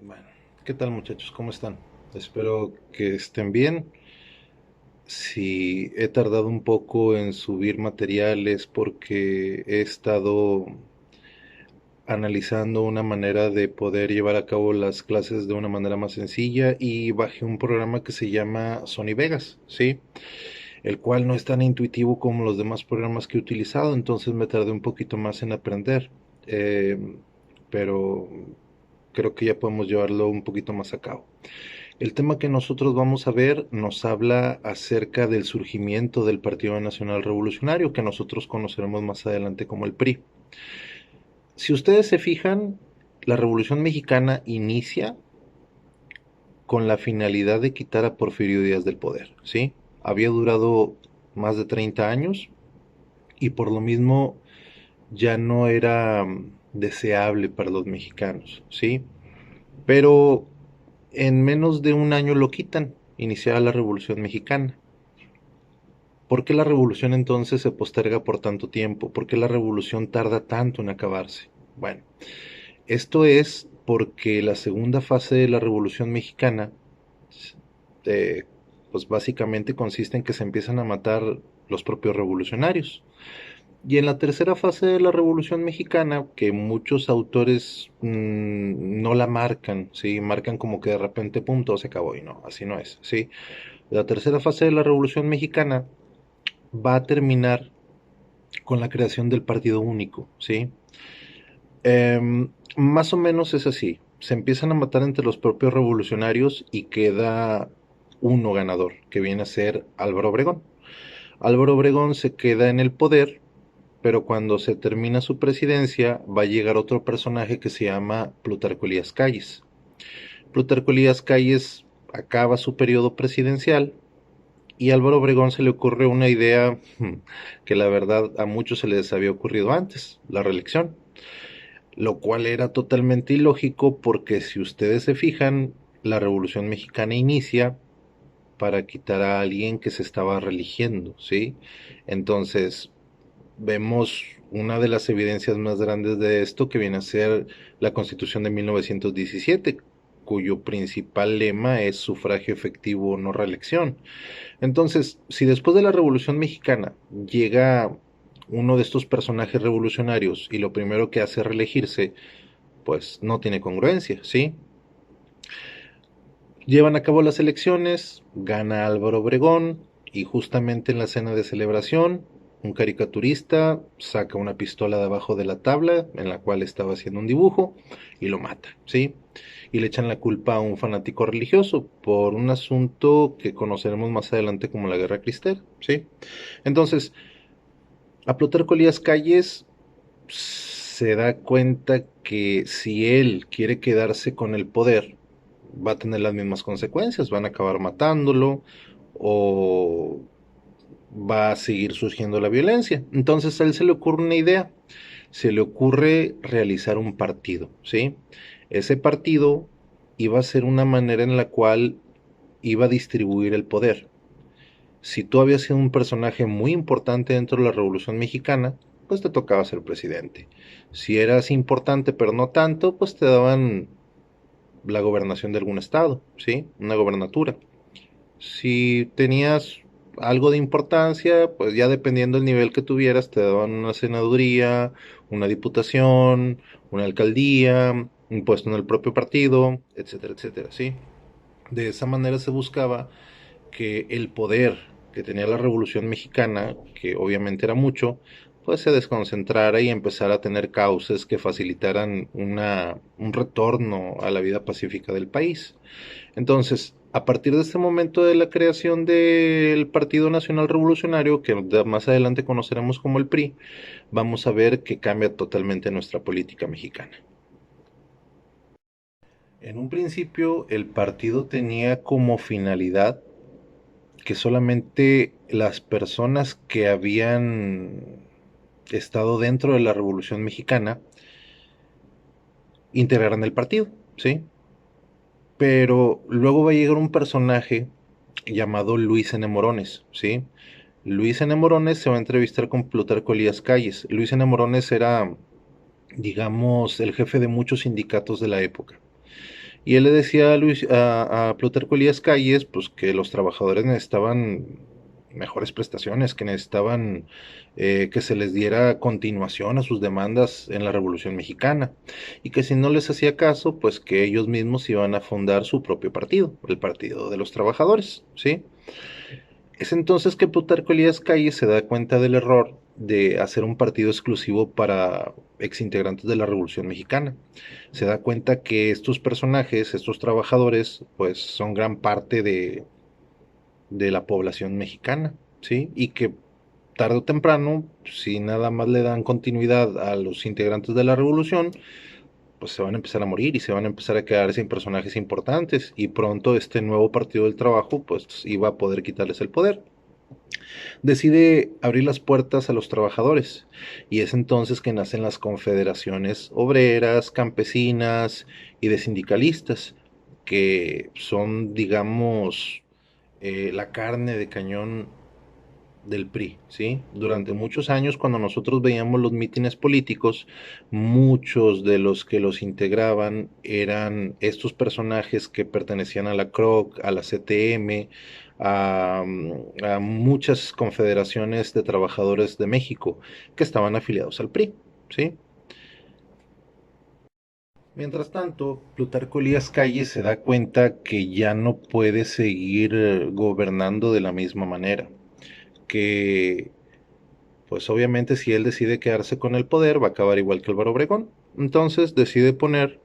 Bueno, ¿qué tal muchachos? ¿Cómo están? Espero que estén bien. Si he tardado un poco en subir materiales porque he estado analizando una manera de poder llevar a cabo las clases de una manera más sencilla y bajé un programa que se llama Sony Vegas, ¿sí? El cual no es tan intuitivo como los demás programas que he utilizado, entonces me tardé un poquito más en aprender. Eh, pero creo que ya podemos llevarlo un poquito más a cabo. El tema que nosotros vamos a ver nos habla acerca del surgimiento del Partido Nacional Revolucionario, que nosotros conoceremos más adelante como el PRI. Si ustedes se fijan, la Revolución Mexicana inicia con la finalidad de quitar a Porfirio Díaz del poder, ¿sí? Había durado más de 30 años y por lo mismo ya no era deseable para los mexicanos, ¿sí? Pero en menos de un año lo quitan, iniciada la Revolución Mexicana. ¿Por qué la revolución entonces se posterga por tanto tiempo? ¿Por qué la revolución tarda tanto en acabarse? Bueno, esto es porque la segunda fase de la Revolución Mexicana, eh, pues básicamente consiste en que se empiezan a matar los propios revolucionarios. Y en la tercera fase de la Revolución Mexicana, que muchos autores no la marcan, ¿sí? Marcan como que de repente, pum, todo se acabó y no, así no es, ¿sí? La tercera fase de la Revolución Mexicana va a terminar con la creación del partido único, ¿sí? Más o menos es así. Se empiezan a matar entre los propios revolucionarios y queda uno ganador, que viene a ser Álvaro Obregón. Álvaro Obregón se queda en el poder, pero cuando se termina su presidencia va a llegar otro personaje que se llama Plutarco Elías Calles. Plutarco Elías Calles acaba su periodo presidencial y a Álvaro Obregón se le ocurre una idea que la verdad a muchos se les había ocurrido antes, la reelección, lo cual era totalmente ilógico porque si ustedes se fijan, la Revolución Mexicana inicia para quitar a alguien que se estaba religiendo, ¿sí? Entonces, vemos una de las evidencias más grandes de esto que viene a ser la Constitución de 1917, cuyo principal lema es sufragio efectivo, no reelección. Entonces, si después de la Revolución Mexicana llega uno de estos personajes revolucionarios y lo primero que hace es reelegirse, pues no tiene congruencia, ¿sí? Llevan a cabo las elecciones, gana Álvaro Obregón y justamente en la cena de celebración, un caricaturista saca una pistola de abajo de la tabla en la cual estaba haciendo un dibujo y lo mata, ¿sí? Y le echan la culpa a un fanático religioso por un asunto que conoceremos más adelante como la Guerra Cristera, ¿sí? Entonces, a Plutarco Elías Calles se da cuenta que si él quiere quedarse con el poder, va a tener las mismas consecuencias, van a acabar matándolo o va a seguir surgiendo la violencia. Entonces a él se le ocurre una idea, se le ocurre realizar un partido, ¿sí? Ese partido iba a ser una manera en la cual iba a distribuir el poder. Si tú habías sido un personaje muy importante dentro de la Revolución Mexicana, pues te tocaba ser presidente. Si eras importante pero no tanto, pues te daban la gobernación de algún estado, ¿sí? Una gobernatura. Si tenías algo de importancia, pues ya dependiendo del nivel que tuvieras, te daban una senaduría, una diputación, una alcaldía, un puesto en el propio partido, etcétera, etcétera, ¿sí? De esa manera se buscaba que el poder que tenía la Revolución Mexicana, que obviamente era mucho, pues se desconcentrara y empezara a tener cauces que facilitaran un retorno a la vida pacífica del país. Entonces, a partir de este momento de la creación del Partido Nacional Revolucionario, que más adelante conoceremos como el PRI, vamos a ver que cambia totalmente nuestra política mexicana. En un principio, el partido tenía como finalidad que solamente las personas que habían estado dentro de la Revolución Mexicana integraran el partido, ¿sí? Pero luego va a llegar un personaje llamado Luis N. Morones, ¿sí? Luis N. Morones se va a entrevistar con Plutarco Elías Calles. Luis N. Morones era, digamos, el jefe de muchos sindicatos de la época. Y él le decía a Plutarco Elías Calles pues, que los trabajadores necesitaban mejores prestaciones, que necesitaban que se les diera continuación a sus demandas en la Revolución Mexicana, y que si no les hacía caso, pues que ellos mismos iban a fundar su propio partido, el Partido de los Trabajadores, ¿sí? Es entonces que Plutarco Elías Calles se da cuenta del error de hacer un partido exclusivo para exintegrantes de la Revolución Mexicana. Se da cuenta que estos personajes, estos trabajadores, pues son gran parte de la población mexicana, ¿sí? Y que tarde o temprano, si nada más le dan continuidad a los integrantes de la revolución, pues se van a empezar a morir y se van a empezar a quedar sin personajes importantes, y pronto este nuevo Partido del Trabajo pues iba a poder quitarles el poder. Decide abrir las puertas a los trabajadores, y es entonces que nacen las confederaciones obreras, campesinas y de sindicalistas, que son, digamos, la carne de cañón del PRI, ¿sí? Durante muchos años, cuando nosotros veíamos los mítines políticos, muchos de los que los integraban eran estos personajes que pertenecían a la CROC, a la CTM, a muchas confederaciones de trabajadores de México que estaban afiliados al PRI, ¿sí? Mientras tanto, Plutarco Elías Calles se da cuenta que ya no puede seguir gobernando de la misma manera, que pues obviamente si él decide quedarse con el poder va a acabar igual que Álvaro Obregón. Entonces decide poner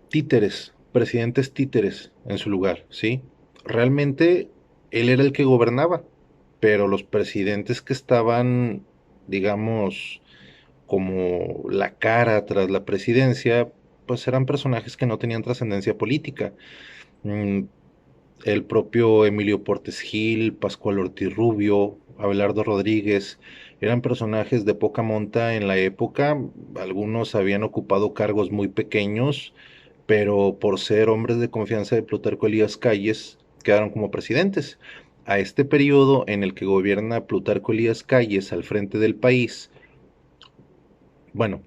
títeres, presidentes títeres en su lugar, ¿sí? Realmente él era el que gobernaba, pero los presidentes que estaban, digamos, como la cara tras la presidencia, pues eran personajes que no tenían trascendencia política. Mm, el propio Emilio Portes Gil, Pascual Ortiz Rubio, Abelardo Rodríguez, eran personajes de poca monta en la época. Algunos habían ocupado cargos muy pequeños, pero por ser hombres de confianza de Plutarco Elías Calles, quedaron como presidentes. A este periodo en el que gobierna Plutarco Elías Calles al frente del país, bueno,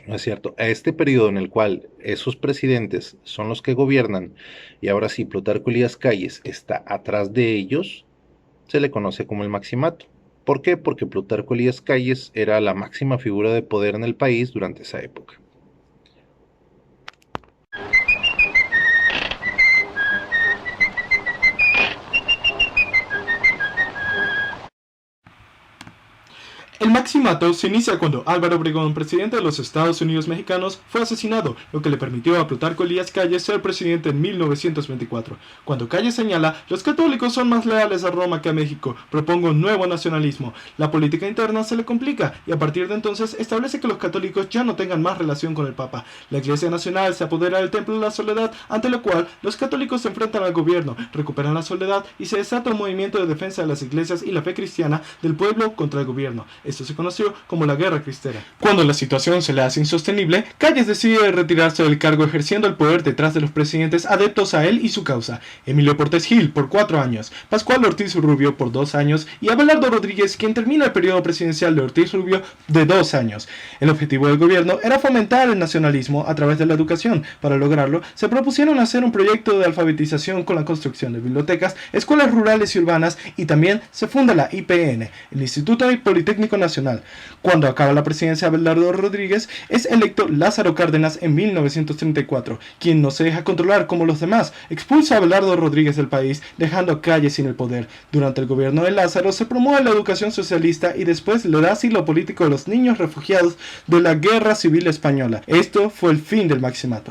no es cierto, a este periodo en el cual esos presidentes son los que gobiernan, y ahora sí Plutarco Elías Calles está atrás de ellos, se le conoce como el Maximato. ¿Por qué? Porque Plutarco Elías Calles era la máxima figura de poder en el país durante esa época. El Maximato se inicia cuando Álvaro Obregón, presidente de los Estados Unidos mexicanos, fue asesinado, lo que le permitió a Plutarco Elías Calles ser presidente en 1924. Cuando Calles señala, los católicos son más leales a Roma que a México, propongo un nuevo nacionalismo. La política interna se le complica y a partir de entonces establece que los católicos ya no tengan más relación con el Papa. La Iglesia Nacional se apodera del Templo de la Soledad, ante lo cual los católicos se enfrentan al gobierno, recuperan la soledad y se desata un movimiento de defensa de las iglesias y la fe cristiana del pueblo contra el gobierno. Esto se conoció como la Guerra Cristera. Cuando la situación se le hace insostenible, Calles decide retirarse del cargo, ejerciendo el poder detrás de los presidentes adeptos a él y su causa: Emilio Portes Gil por 4 años, Pascual Ortiz Rubio por 2 años y Abelardo Rodríguez, quien termina el periodo presidencial de Ortiz Rubio de 2 años. El objetivo del gobierno era fomentar el nacionalismo a través de la educación. Para lograrlo, se propusieron hacer un proyecto de alfabetización con la construcción de bibliotecas, escuelas rurales y urbanas, y también se funda la IPN, el Instituto Politécnico Nacional. Cuando acaba la presidencia de Abelardo Rodríguez, es electo Lázaro Cárdenas en 1934, quien no se deja controlar como los demás, expulsa a Abelardo Rodríguez del país, dejando a Calles sin el poder. Durante el gobierno de Lázaro se promueve la educación socialista y después le da asilo político a los niños refugiados de la Guerra Civil Española. Esto fue el fin del Maximato.